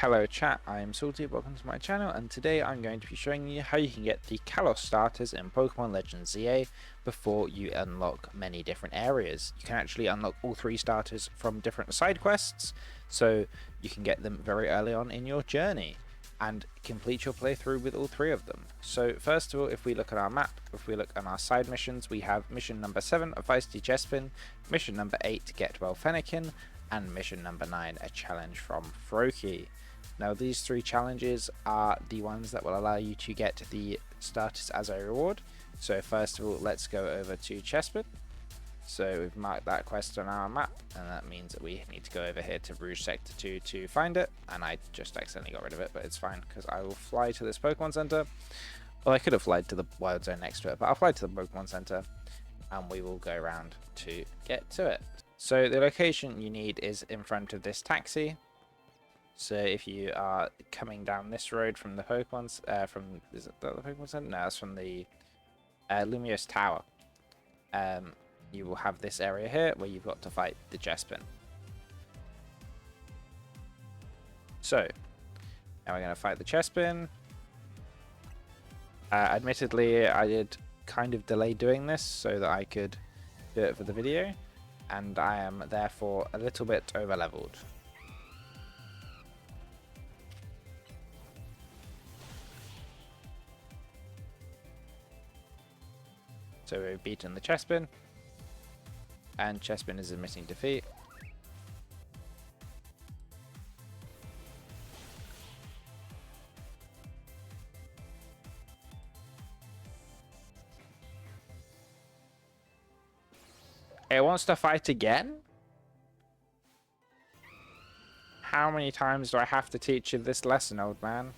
Hello chat, I am Salty, welcome to my channel, and today I'm going to be showing you how you can get the Kalos starters in Pokemon Legends ZA before you unlock many different areas. You can actually unlock all three starters from different side quests, so you can get them very early on in your journey and complete your playthrough with all three of them. So first of all, if we look at our map, if we look at our side missions, we have mission number 7, a feisty Chespin, mission number 8, get well Fennekin, and mission number 9, a challenge from Froakie. Now these three challenges are the ones that will allow you to get the starters as a reward. So first of all, let's go over to Chespin. So we've marked that quest on our map, and that means that we need to go over here to Rouge Sector 2 to find it. And I just accidentally got rid of it, but it's fine because I will fly to this Pokemon Center. Well, I could have flied to the Wild Zone next to it, but I'll fly to the Pokemon Center and we will go around to get to it. So the location you need is in front of this taxi. So if you are coming down this road from the Pokemon, is it the Pokemon Center? No, it's from the Lumiose Tower. You will have this area here where you've got to fight the Chespin. So now we're going to fight the Chespin. Admittedly, I did kind of delay doing this so that I could do it for the video, and I am therefore a little bit over leveled. So we've beaten the Chespin, and Chespin is admitting defeat. It wants to fight again? How many times do I have to teach you this lesson, old man?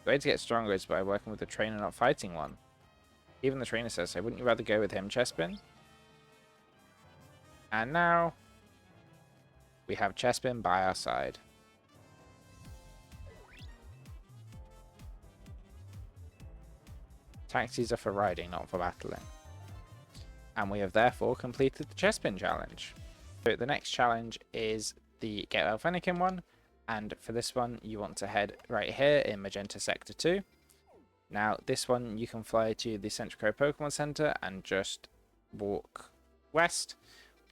The way to get stronger is by working with the trainer, not fighting one. Even the trainer says so. Wouldn't you rather go with him, Chespin? And now we have Chespin by our side. Taxis are for riding, not for battling. And we have therefore completed the Chespin challenge. So the next challenge is the Get Well Fennekin one. And for this one, you want to head right here in Magenta Sector 2. Now, this one, you can fly to the Centrico Pokemon Center and just walk west.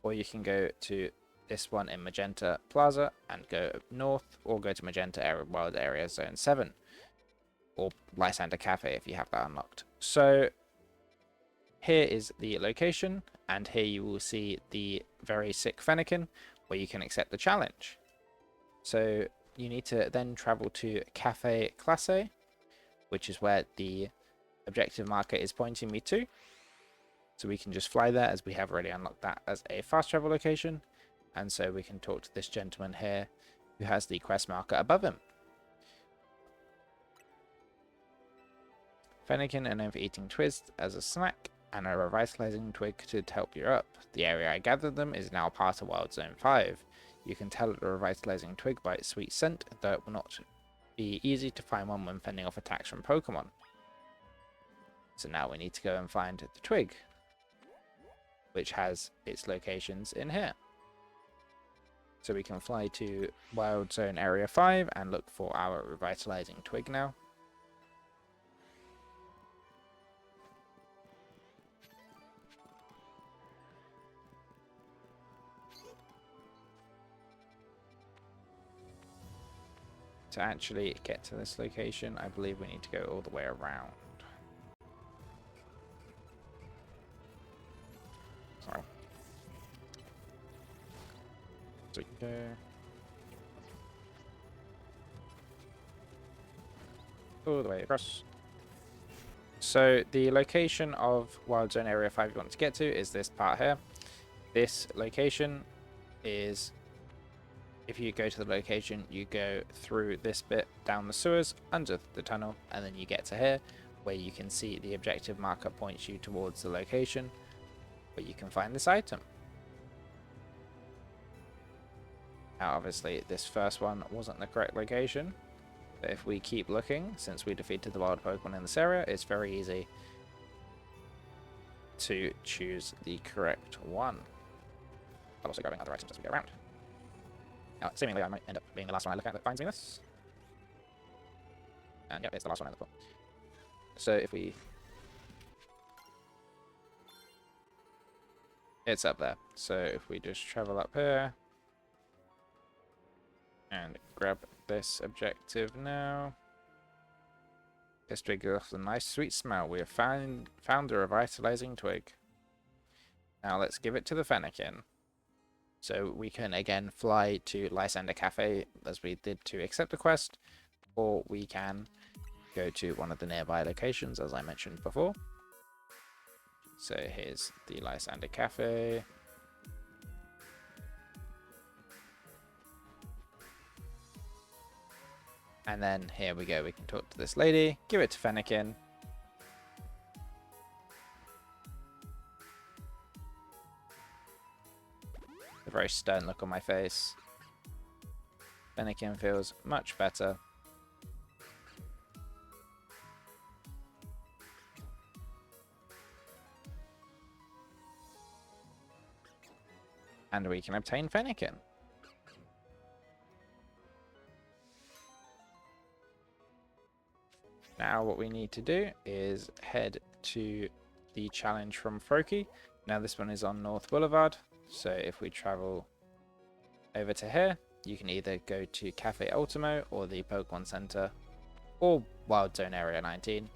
Or you can go to this one in Magenta Plaza and go north, or go to Magenta Wild Area Zone 7. Or Lysander Cafe if you have that unlocked. So, here is the location, and here you will see the very sick Fennekin, where you can accept the challenge. So you need to then travel to Cafe Classe, which is where the objective marker is pointing me to. So we can just fly there, as we have already unlocked that as a fast travel location. And so we can talk to this gentleman here who has the quest marker above him. Fennekin are known for eating twists as a snack and a revitalizing twig to help you up. The area I gathered them is now part of Wild Zone 5. You can tell a revitalizing twig by its sweet scent, though it will not be easy to find one when fending off attacks from Pokemon. So now we need to go and find the twig, which has its locations in here. So we can fly to Wild Zone Area 5 and look for our revitalizing twig now. To actually get to this location, I believe we need to go all the way around. Sorry. So we go. All the way across. So the location of Wild Zone Area 5 you want to get to is this part here. This location is, if you go to the location, you go through this bit down the sewers, under the tunnel, and then you get to here, where you can see the objective marker points you towards the location where you can find this item. Now obviously this first one wasn't the correct location, but if we keep looking, since we defeated the wild Pokemon in this area, it's very easy to choose the correct one. I'll also grabbing other items as we go around. Now, seemingly I might end up being the last one I look at that finds me this. And yep, it's the last one I look for. So if we... It's up there. So if we just travel up here and grab this objective now. This twig gives off a nice sweet smell. We have found a revitalizing twig. Now let's give it to the Fennekin. So we can again fly to Lysander Cafe as we did to accept the quest, or we can go to one of the nearby locations as I mentioned before. So here's the Lysander Cafe. And then here we go, we can talk to this lady, give it to Fennekin. A very stern look on my face. Fennekin feels much better. And we can obtain Fennekin. Now what we need to do is head to the challenge from Froakie. Now this one is on North Boulevard, so if we travel over to here, you can either go to Cafe Ultimo or the Pokemon Center or Wild Zone Area 19.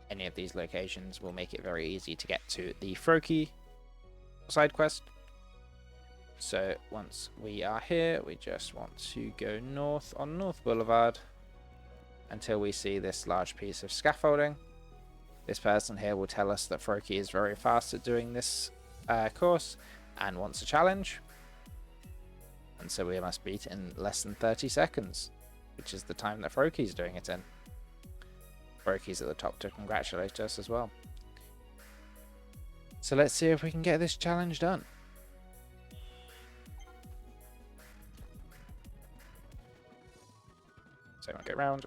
Any of these locations will make it very easy to get to the Froakie side quest. So once we are here, we just want to go north on North Boulevard until we see this large piece of scaffolding. This person here will tell us that Froakie is very fast at doing this course and wants a challenge. And so we must beat it in less than 30 seconds, which is the time that Froakie's doing it in. Froakie's at the top to congratulate us as well. So let's see if we can get this challenge done. So we'll go around.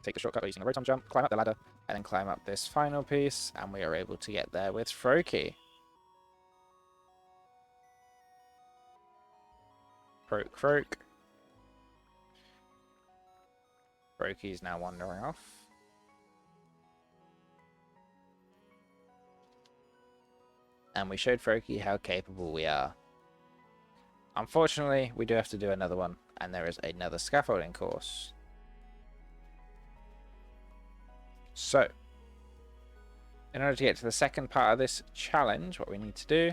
Take the shortcut by using the rotom jump, climb up the ladder, and then climb up this final piece, and we are able to get there with Froakie. Croak. Froakie's now wandering off. And we showed Froakie how capable we are. Unfortunately, we do have to do another one, and there is another scaffolding course. So, in order to get to the second part of this challenge, what we need to do,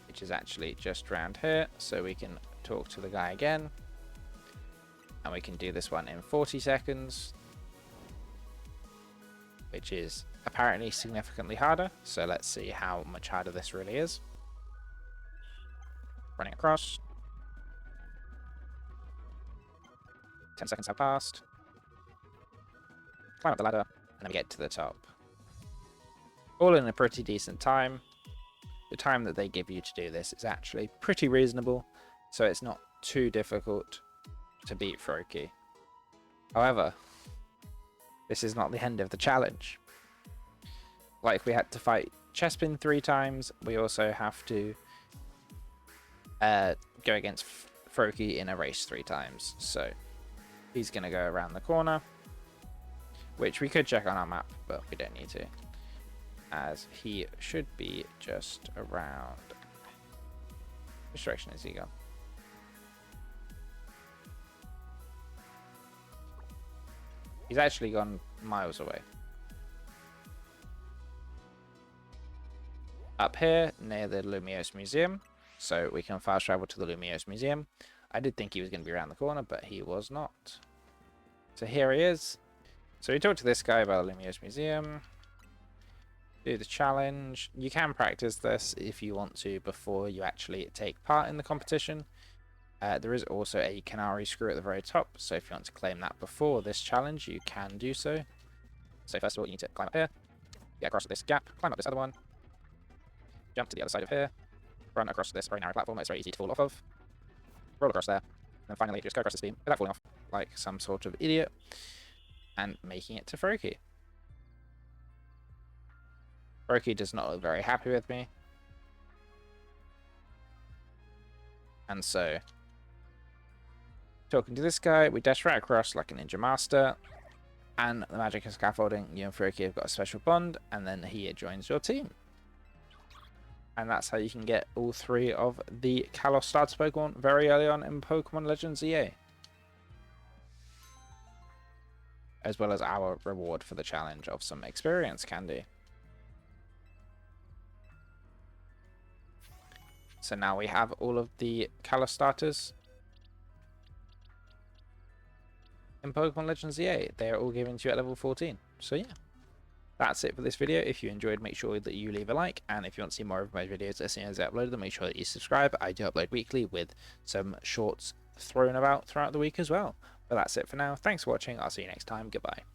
which is actually just around here, so we can talk to the guy again, and we can do this one in 40 seconds, which is apparently significantly harder, so let's see how much harder this really is. Running across. 10 seconds have passed. Climb up the ladder, and then we get to the top. All in a pretty decent time. The time that they give you to do this is actually pretty reasonable, so it's not too difficult to beat Froakie. However, this is not the end of the challenge. Like we had to fight Chespin 3 times, we also have to go against Froakie in a race 3 times. So he's going to go around the corner, which we could check on our map, but we don't need to, as he should be just around. Which direction is he gone? He's actually gone miles away. Up here, near the Lumiose Museum, so we can fast travel to the Lumiose Museum. I did think he was going to be around the corner, but he was not. So here he is. So we talked to this guy about the Lumiose Museum. Do the challenge. You can practice this if you want to before you actually take part in the competition. There is also a Canary screw at the very top, so if you want to claim that before this challenge, you can do so. So first of all, you need to climb up here, get across this gap, climb up this other one, jump to the other side of here, run across this very narrow platform that it's very easy to fall off of, roll across there, and then finally just go across this beam without falling off like some sort of idiot, and making it to Froakie. Froakie does not look very happy with me. And so, talking to this guy, we dash right across like a ninja master. And the magic of scaffolding, you and Froakie have got a special bond, and then he joins your team. And that's how you can get all 3 of the Kalos starter Pokemon very early on in Pokemon Legends EA. As well as our reward for the challenge of some experience candy. So now we have all of the Kalos starters in Pokemon Legends EA. They are all given to you at level 14. So yeah, that's it for this video. If you enjoyed, make sure that you leave a like, and if you want to see more of my videos as soon as I upload them, make sure that you subscribe. I do upload weekly with some shorts thrown about throughout the week as well. But that's it for now. Thanks for watching. I'll see you next time. Goodbye.